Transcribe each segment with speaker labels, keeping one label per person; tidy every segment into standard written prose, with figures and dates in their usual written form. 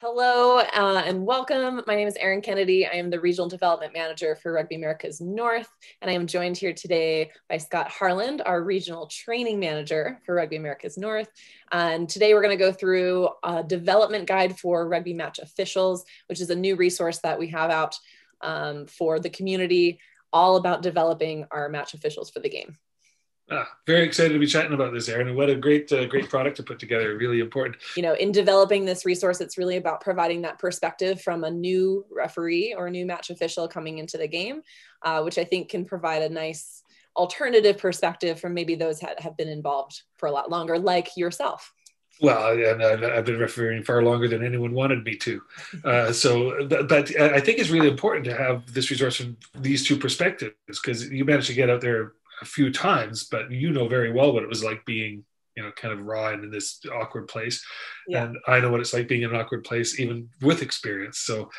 Speaker 1: Hello and welcome. My name is Erin Kennedy. I am the Regional Development Manager for Rugby Americas North, and I am joined here today by Scott Harland, our Regional Training Manager for Rugby Americas North. And today we're going to go through a development guide for rugby match officials, which is a new resource that we have out for the community, all about developing our match officials for the game.
Speaker 2: Very excited to be chatting about this, Erin, and what a great product to put together. Really important.
Speaker 1: You know, in developing this resource, it's really about providing that perspective from a new referee or a new match official coming into the game, which I think can provide a nice alternative perspective from maybe those that have been involved for a lot longer, like yourself.
Speaker 2: Well, and I've been refereeing far longer than anyone wanted me to. But I think it's really important to have this resource from these two perspectives, because you managed to get out there a few times, but you know very well what it was like being, kind of raw and in this awkward place. Yeah. And I know what it's like being in an awkward place, even with experience. So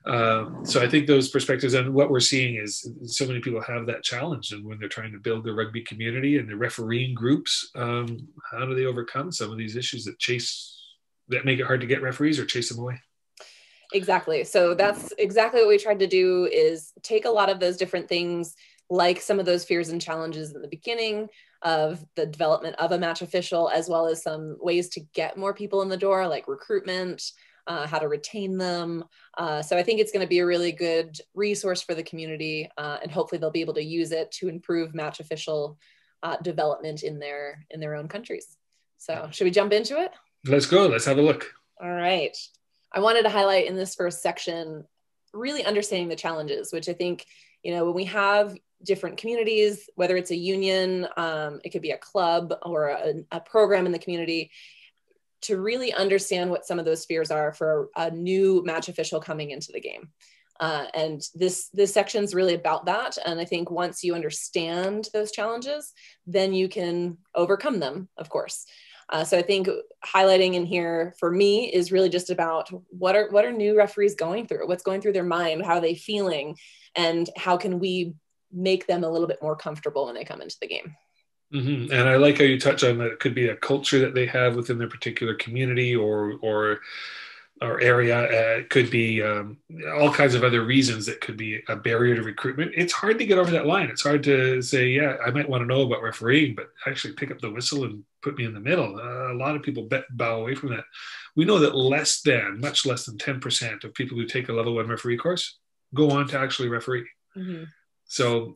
Speaker 2: I think those perspectives, and what we're seeing is so many people have that challenge. And when they're trying to build the rugby community and the refereeing groups, how do they overcome some of these issues that make it hard to get referees or chase them away?
Speaker 1: Exactly. So that's exactly what we tried to do, is take a lot of those different things, like some of those fears and challenges in the beginning of the development of a match official, as well as some ways to get more people in the door, like recruitment, how to retain them. So I think it's going to be a really good resource for the community, and hopefully they'll be able to use it to improve match official development in their own countries. So should we jump into it?
Speaker 2: Let's go. Let's have a look.
Speaker 1: All right. I wanted to highlight in this first section, really understanding the challenges, which I think, when we have different communities, whether it's a union, it could be a club or a program in the community, to really understand what some of those fears are for a new match official coming into the game. And this section is really about that. And I think once you understand those challenges, then you can overcome them, of course. So I think highlighting in here for me is really just about what are new referees going through, what's going through their mind, how are they feeling, and how can we make them a little bit more comfortable when they come into the game.
Speaker 2: Mm-hmm. And I like how you touch on that. It could be a culture that they have within their particular community or area. It could be all kinds of other reasons that could be a barrier to recruitment. It's hard to get over that line. It's hard to say, yeah, I might want to know about refereeing, but actually pick up the whistle and put me in the middle. A lot of people bow away from that. We know that much less than 10% of people who take a level 1 referee course go on to actually referee. Mm-hmm. So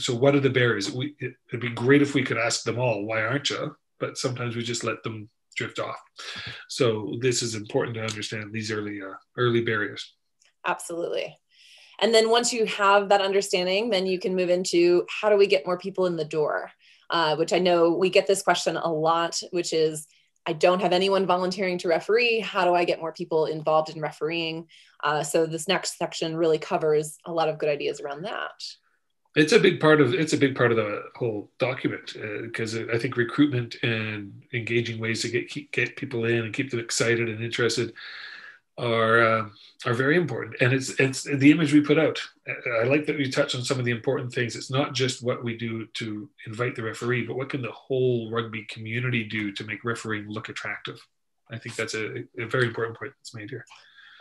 Speaker 2: what are the barriers? It'd be great if we could ask them all, why aren't you? But sometimes we just let them drift off. So this is important to understand these early barriers.
Speaker 1: Absolutely. And then once you have that understanding, then you can move into how do we get more people in the door? Which I know we get this question a lot, which is, I don't have anyone volunteering to referee. How do I get more people involved in refereeing? So this next section really covers a lot of good ideas around that.
Speaker 2: It's a big part of the whole document, because I think recruitment and engaging ways to get people in and keep them excited and interested are very important. And it's the image we put out. I like that we touch on some of the important things. It's not just what we do to invite the referee, but what can the whole rugby community do to make refereeing look attractive? I think that's a very important point that's made here.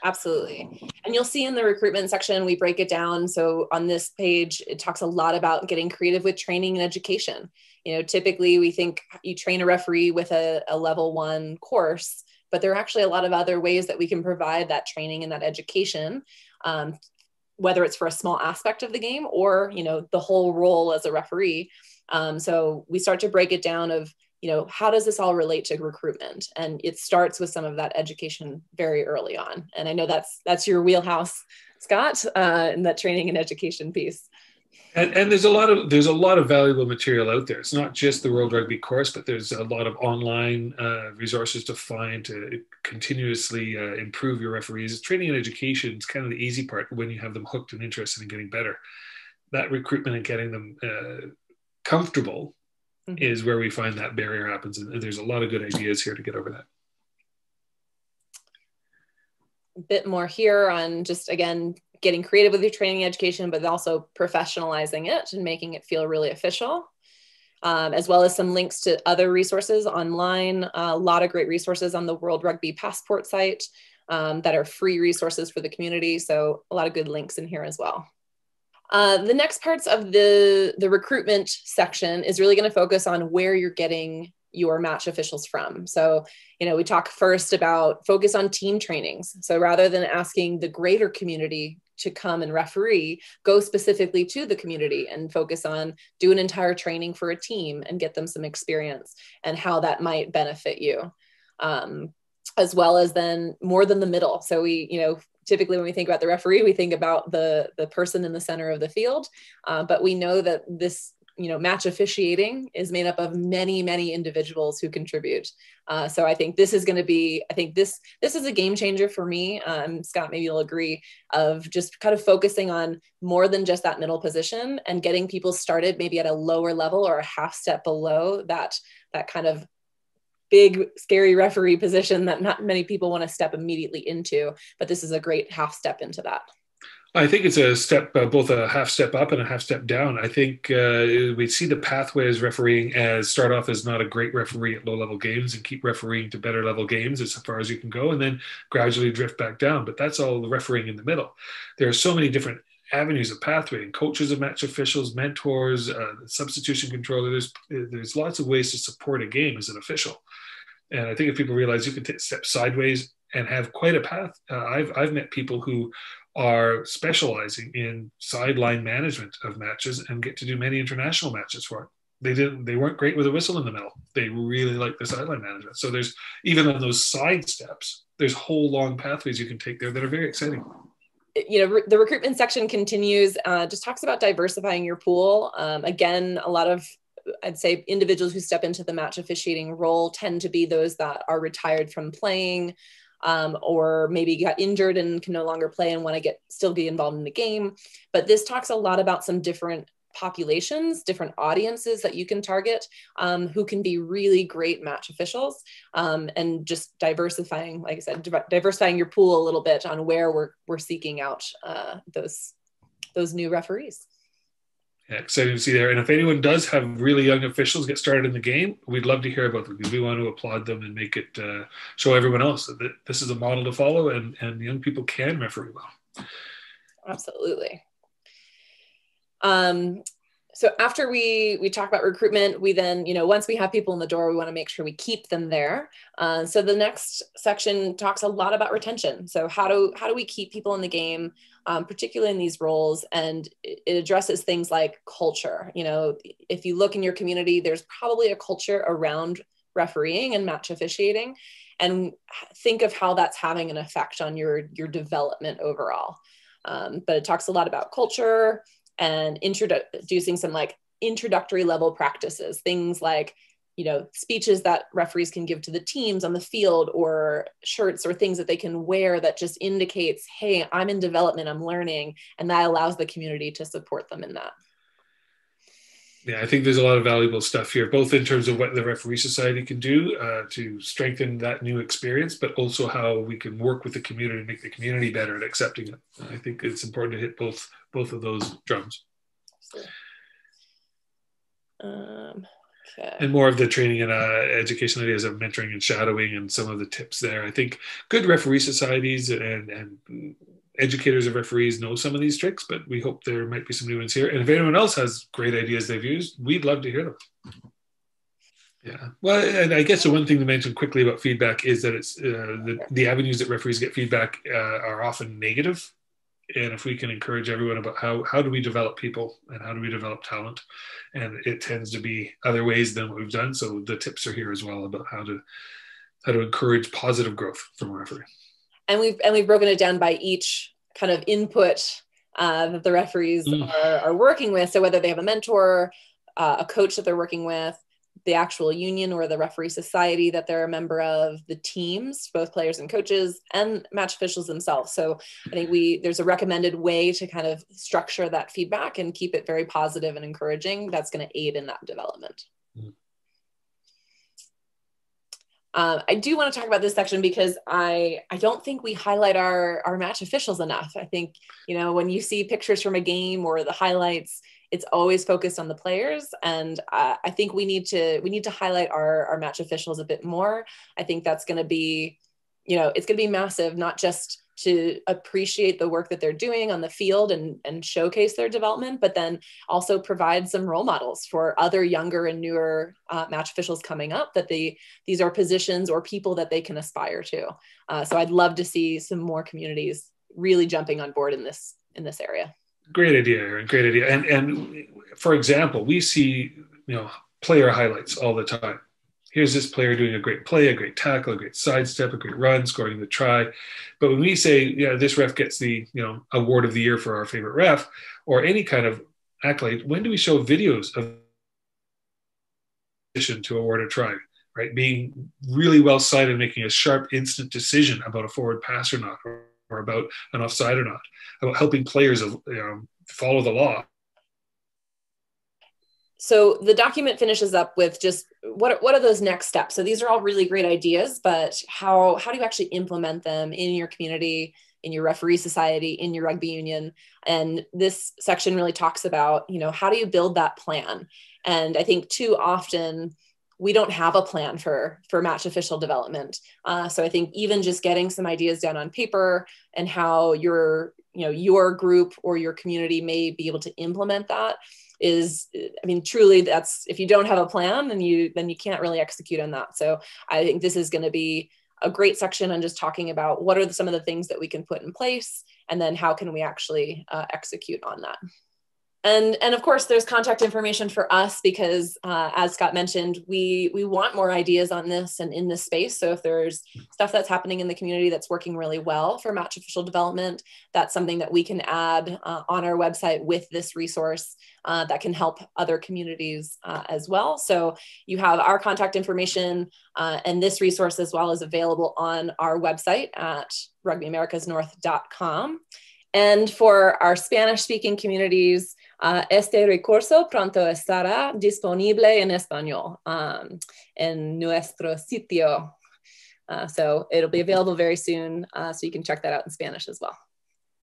Speaker 1: Absolutely. And you'll see in the recruitment section, we break it down. So on this page, it talks a lot about getting creative with training and education. Typically we think you train a referee with a level 1 course, but there are actually a lot of other ways that we can provide that training and that education, whether it's for a small aspect of the game or, the whole role as a referee. So we start to break it down of, how does this all relate to recruitment? And it starts with some of that education very early on. And I know that's your wheelhouse, Scott, in that training and education piece.
Speaker 2: And there's a lot of valuable material out there. It's not just the World Rugby course, but there's a lot of online resources to find to continuously improve your referees. Training and education is kind of the easy part when you have them hooked and interested in getting better. That recruitment and getting them comfortable is where we find that barrier happens. And there's a lot of good ideas here to get over that.
Speaker 1: A bit more here on just, again, getting creative with your training and education, but also professionalizing it and making it feel really official, as well as some links to other resources online. A lot of great resources on the World Rugby Passport site, that are free resources for the community. So a lot of good links in here as well. The next parts of the recruitment section is really going to focus on where you're getting your match officials from. So, we talk first about focus on team trainings. So rather than asking the greater community to come and referee, go specifically to the community and focus on do an entire training for a team and get them some experience and how that might benefit you. As well as then more than the middle. So we, typically when we think about the referee, we think about the person in the center of the field. But we know that this, match officiating is made up of many, many individuals who contribute. So I think this is going to be, this is a game changer for me. Scott, maybe you'll agree, of just kind of focusing on more than just that middle position and getting people started maybe at a lower level or a half step below that kind of big, scary referee position that not many people want to step immediately into, but this is a great half step into that.
Speaker 2: I think it's a step, both a half step up and a half step down. I think we see the pathway as refereeing as start off as not a great referee at low level games and keep refereeing to better level games as far as you can go, and then gradually drift back down. But that's all the refereeing in the middle. There are so many different avenues of pathway, and coaches of match officials, mentors, substitution controller. There's lots of ways to support a game as an official. And I think if people realize you can take step sideways and have quite a path, I've met people who are specializing in sideline management of matches and get to do many international matches for it. They weren't great with a whistle in the middle. They really like the sideline management. So there's, even on those side steps, there's whole long pathways you can take there that are very exciting.
Speaker 1: The recruitment section continues, just talks about diversifying your pool. Again, a lot of, I'd say, individuals who step into the match officiating role tend to be those that are retired from playing, or maybe got injured and can no longer play and want to still be involved in the game. But this talks a lot about some different populations, different audiences that you can target, who can be really great match officials, and just diversifying, like I said, diversifying your pool a little bit on where we're seeking out those new referees.
Speaker 2: Yeah, exciting to see there. And if anyone does have really young officials get started in the game, we'd love to hear about them, because we want to applaud them and make it show everyone else that this is a model to follow, and young people can referee well.
Speaker 1: Absolutely. So after we talk about recruitment, we then, once we have people in the door, we want to make sure we keep them there. So the next section talks a lot about retention. So how do we keep people in the game, particularly in these roles? And it addresses things like culture. If you look in your community, there's probably a culture around refereeing and match officiating, and think of how that's having an effect on your development overall. But it talks a lot about culture and introducing some like introductory level practices, things like, speeches that referees can give to the teams on the field, or shirts or things that they can wear that just indicates, hey, I'm in development, I'm learning, and that allows the community to support them in that.
Speaker 2: Yeah, I think there's a lot of valuable stuff here, both in terms of what the Referee Society can do to strengthen that new experience, but also how we can work with the community and make the community better at accepting it. I think it's important to hit both of those drums. Okay. And more of the training and education ideas of mentoring and shadowing and some of the tips there. I think good referee societies and educators of referees know some of these tricks, but we hope there might be some new ones here. And if anyone else has great ideas they've used, we'd love to hear them. Yeah. Well, and I guess the one thing to mention quickly about feedback is that it's the avenues that referees get feedback are often negative. And if we can encourage everyone about how do we develop people and how do we develop talent, and it tends to be other ways than what we've done. So the tips are here as well about how to encourage positive growth from a referee. And
Speaker 1: we've broken it down by each kind of input that the referees are working with. So whether they have a mentor, a coach that they're working with, the actual union or the referee society that they're a member of, the teams, both players and coaches, and match officials themselves. So I think there's a recommended way to kind of structure that feedback and keep it very positive and encouraging. That's going to aid in that development. I do want to talk about this section because I don't think we highlight our match officials enough. I think, when you see pictures from a game or the highlights, it's always focused on the players. And I think we need to highlight our match officials a bit more. I think that's going to be it's going to be massive, not just to appreciate the work that they're doing on the field and showcase their development, but then also provide some role models for other younger and newer match officials coming up, that these are positions or people that they can aspire to. So I'd love to see some more communities really jumping on board in this area.
Speaker 2: Great idea, Aaron. Great idea. And for example, we see, player highlights all the time. Here's this player doing a great play, a great tackle, a great sidestep, a great run, scoring the try. But when we say, this ref gets the, award of the year for our favorite ref, or any kind of accolade, when do we show videos of to award a try, right? Being really well sighted, making a sharp, instant decision about a forward pass or not, or about an offside or not, about helping players, follow the law.
Speaker 1: So the document finishes up with just what are those next steps? So these are all really great ideas, but how do you actually implement them in your community, in your referee society, in your rugby union? And this section really talks about, how do you build that plan? And I think too often we don't have a plan for match official development. So I think even just getting some ideas down on paper and how your group or your community may be able to implement that is, truly, that's, if you don't have a plan, then you can't really execute on that. So I think this is going to be a great section on just talking about what are some of the things that we can put in place, and then how can we actually execute on that. And of course, there's contact information for us because, as Scott mentioned, we want more ideas on this and in this space. So if there's stuff that's happening in the community that's working really well for match official development, that's something that we can add on our website with this resource that can help other communities as well. So you have our contact information and this resource as well is available on our website at rugbyamericasnorth.com. And for our Spanish-speaking communities, este recurso pronto estará disponible en español en nuestro sitio. So it'll be available very soon, so you can check that out in Spanish as well.